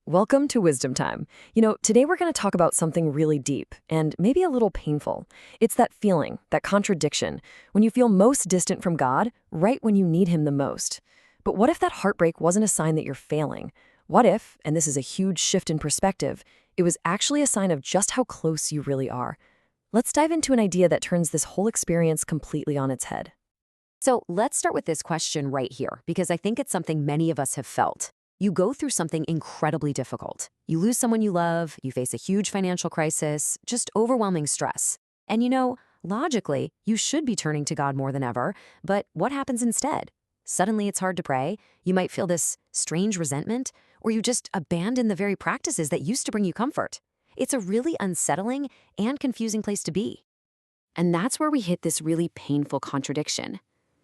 Welcome to Wisdom Time. Today we're going to talk about something really deep and maybe a little painful. It's that feeling, that contradiction, when you feel most distant from God, right when you need Him the most. But what if that heartbreak wasn't a sign that you're failing? What if, and this is a huge shift in perspective, it was actually a sign of just how close you really are? Let's dive into an idea that turns this whole experience completely on its head. So let's start with this question right here, because I think it's something many of us have felt. You go through something incredibly difficult. You lose someone you love, you face a huge financial crisis, just overwhelming stress. And logically, you should be turning to God more than ever, but what happens instead? Suddenly it's hard to pray, you might feel this strange resentment, or you just abandon the very practices that used to bring you comfort. It's a really unsettling and confusing place to be. And that's where we hit this really painful contradiction.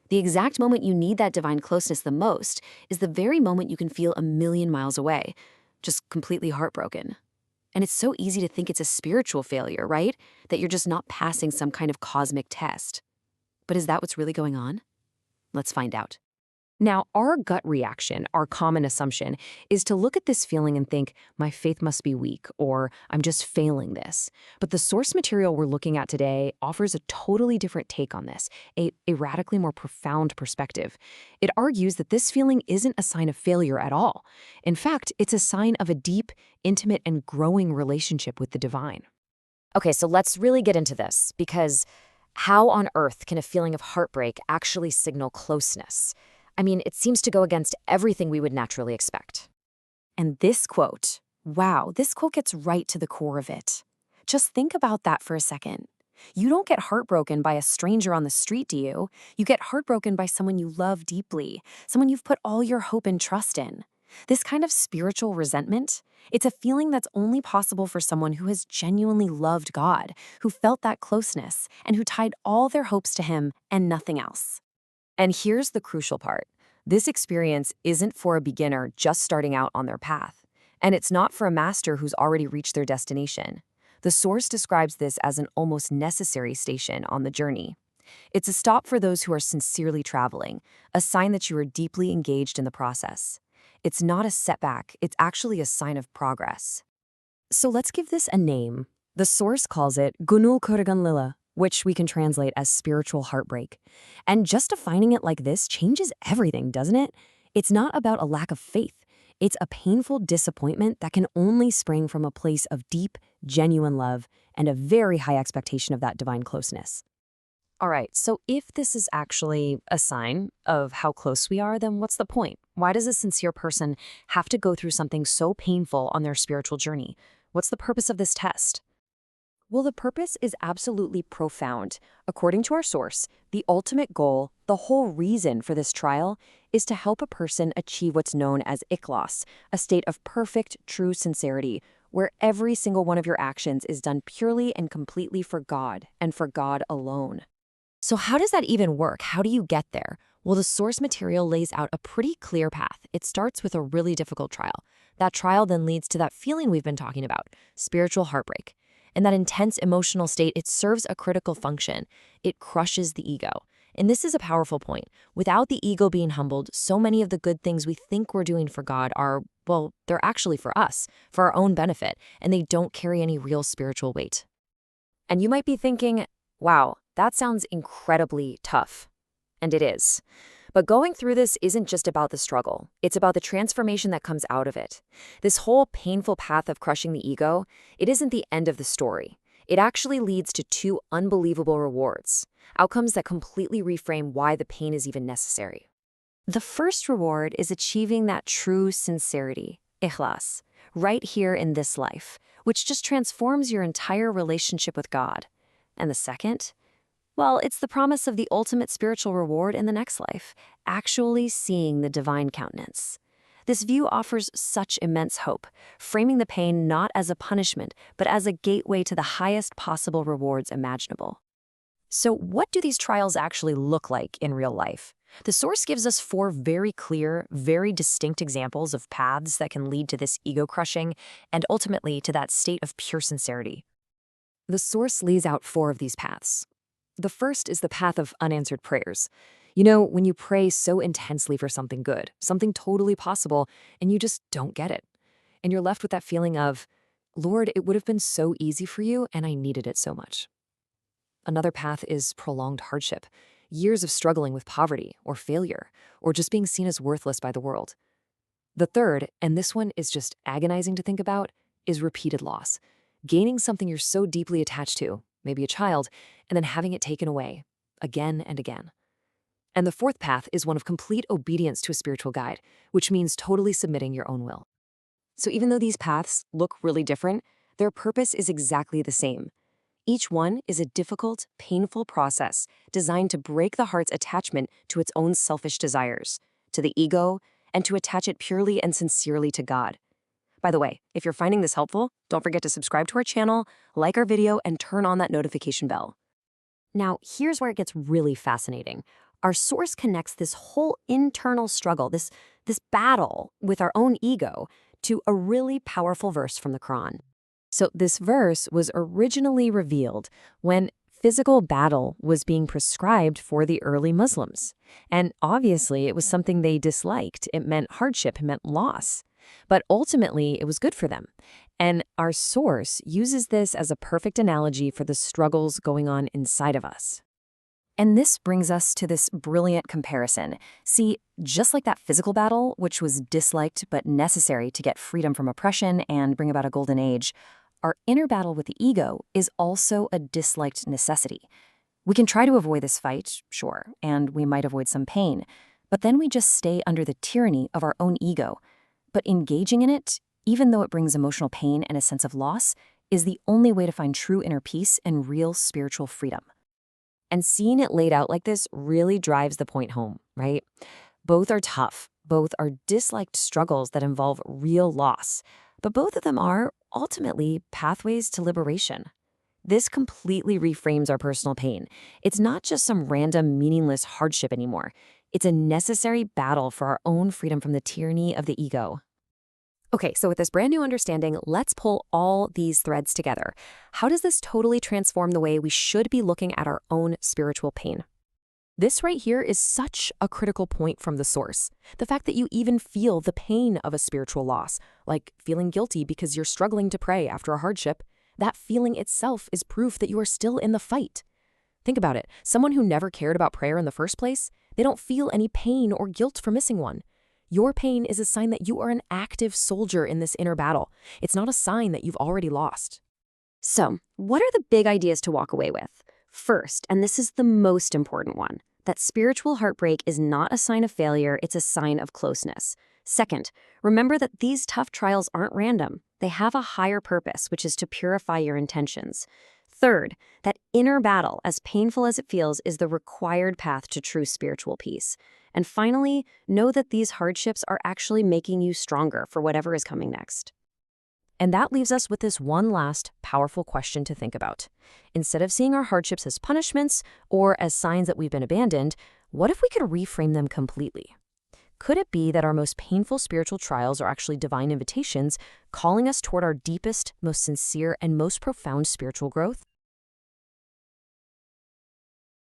The exact moment you need that divine closeness the most is the very moment you can feel a million miles away, just completely heartbroken. And it's so easy to think it's a spiritual failure, right? That you're just not passing some kind of cosmic test. But is that what's really going on? Let's find out. Now, our gut reaction, our common assumption, is to look at this feeling and think, my faith must be weak, or I'm just failing this. But the source material we're looking at today offers a totally different take on this, a radically more profound perspective. It argues that this feeling isn't a sign of failure at all. In fact, it's a sign of a deep, intimate, and growing relationship with the divine. Okay, so let's really get into this, because how on earth can a feeling of heartbreak actually signal closeness? I mean, it seems to go against everything we would naturally expect. And this quote, wow, this quote gets right to the core of it. Just think about that for a second. You don't get heartbroken by a stranger on the street, do you? You get heartbroken by someone you love deeply, someone you've put all your hope and trust in. This kind of spiritual resentment, it's a feeling that's only possible for someone who has genuinely loved God, who felt that closeness, and who tied all their hopes to Him and nothing else. And here's the crucial part. This experience isn't for a beginner just starting out on their path. And it's not for a master who's already reached their destination. The source describes this as an almost necessary station on the journey. It's a stop for those who are sincerely traveling, a sign that you are deeply engaged in the process. It's not a setback, it's actually a sign of progress. So let's give this a name. The source calls it Gunul Kuragan Lila, which we can translate as spiritual heartbreak. And just defining it like this changes everything, doesn't it? It's not about a lack of faith. It's a painful disappointment that can only spring from a place of deep, genuine love and a very high expectation of that divine closeness. All right, so if this is actually a sign of how close we are, then what's the point? Why does a sincere person have to go through something so painful on their spiritual journey? What's the purpose of this test? Well, the purpose is absolutely profound. According to our source, the ultimate goal, the whole reason for this trial, is to help a person achieve what's known as ikhlas, a state of perfect, true sincerity, where every single one of your actions is done purely and completely for God and for God alone. So how does that even work? How do you get there? Well, the source material lays out a pretty clear path. It starts with a really difficult trial. That trial then leads to that feeling we've been talking about, spiritual heartbreak. In that intense emotional state, it serves a critical function. It crushes the ego. And this is a powerful point. Without the ego being humbled, so many of the good things we think we're doing for God are, well, they're actually for us, for our own benefit, and they don't carry any real spiritual weight. And you might be thinking, wow, that sounds incredibly tough. And it is. But going through this isn't just about the struggle. It's about the transformation that comes out of it. This whole painful path of crushing the ego, it isn't the end of the story. It actually leads to two unbelievable rewards, outcomes that completely reframe why the pain is even necessary. The first reward is achieving that true sincerity, ikhlas, right here in this life, which just transforms your entire relationship with God. And the second? Well, it's the promise of the ultimate spiritual reward in the next life, actually seeing the divine countenance. This view offers such immense hope, framing the pain not as a punishment, but as a gateway to the highest possible rewards imaginable. So what do these trials actually look like in real life? The source gives us 4 very clear, very distinct examples of paths that can lead to this ego-crushing and ultimately to that state of pure sincerity. The source lays out 4 of these paths. The first is the path of unanswered prayers. When you pray so intensely for something good, something totally possible, and you just don't get it. and you're left with that feeling of, Lord, it would have been so easy for you, and I needed it so much. Another path is prolonged hardship, years of struggling with poverty or failure, or just being seen as worthless by the world. The third, and this one is just agonizing to think about, is repeated loss. Gaining something you're so deeply attached to, maybe a child, and then having it taken away, again and again. And the fourth path is one of complete obedience to a spiritual guide, which means totally submitting your own will. So even though these paths look really different, their purpose is exactly the same. Each one is a difficult, painful process designed to break the heart's attachment to its own selfish desires, to the ego, and to attach it purely and sincerely to God. By the way, if you're finding this helpful, don't forget to subscribe to our channel, like our video, and turn on that notification bell. Now, here's where it gets really fascinating. Our source connects this whole internal struggle, this battle with our own ego, to a really powerful verse from the Quran. So this verse was originally revealed when physical battle was being prescribed for the early Muslims. And obviously, it was something they disliked. It meant hardship, it meant loss. But ultimately, it was good for them. And our source uses this as a perfect analogy for the struggles going on inside of us. And this brings us to this brilliant comparison. See, just like that physical battle, which was disliked but necessary to get freedom from oppression and bring about a golden age, our inner battle with the ego is also a disliked necessity. We can try to avoid this fight, sure, and we might avoid some pain, but then we just stay under the tyranny of our own ego. But engaging in it, even though it brings emotional pain and a sense of loss, is the only way to find true inner peace and real spiritual freedom. And seeing it laid out like this really drives the point home, right? Both are tough. Both are disliked struggles that involve real loss. But both of them are, ultimately, pathways to liberation. This completely reframes our personal pain. It's not just some random, meaningless hardship anymore. It's a necessary battle for our own freedom from the tyranny of the ego. Okay, so with this brand new understanding, let's pull all these threads together. How does this totally transform the way we should be looking at our own spiritual pain? This right here is such a critical point from the source. The fact that you even feel the pain of a spiritual loss, like feeling guilty because you're struggling to pray after a hardship, that feeling itself is proof that you are still in the fight. Think about it. Someone who never cared about prayer in the first place, they don't feel any pain or guilt for missing one. Your pain is a sign that you are an active soldier in this inner battle. It's not a sign that you've already lost. So, what are the big ideas to walk away with? First, and this is the most important one, that spiritual heartbreak is not a sign of failure, it's a sign of closeness. Second, remember that these tough trials aren't random. They have a higher purpose, which is to purify your intentions. Third, that inner battle, as painful as it feels, is the required path to true spiritual peace. And finally, know that these hardships are actually making you stronger for whatever is coming next. And that leaves us with this one last powerful question to think about. Instead of seeing our hardships as punishments or as signs that we've been abandoned, what if we could reframe them completely? Could it be that our most painful spiritual trials are actually divine invitations calling us toward our deepest, most sincere, and most profound spiritual growth?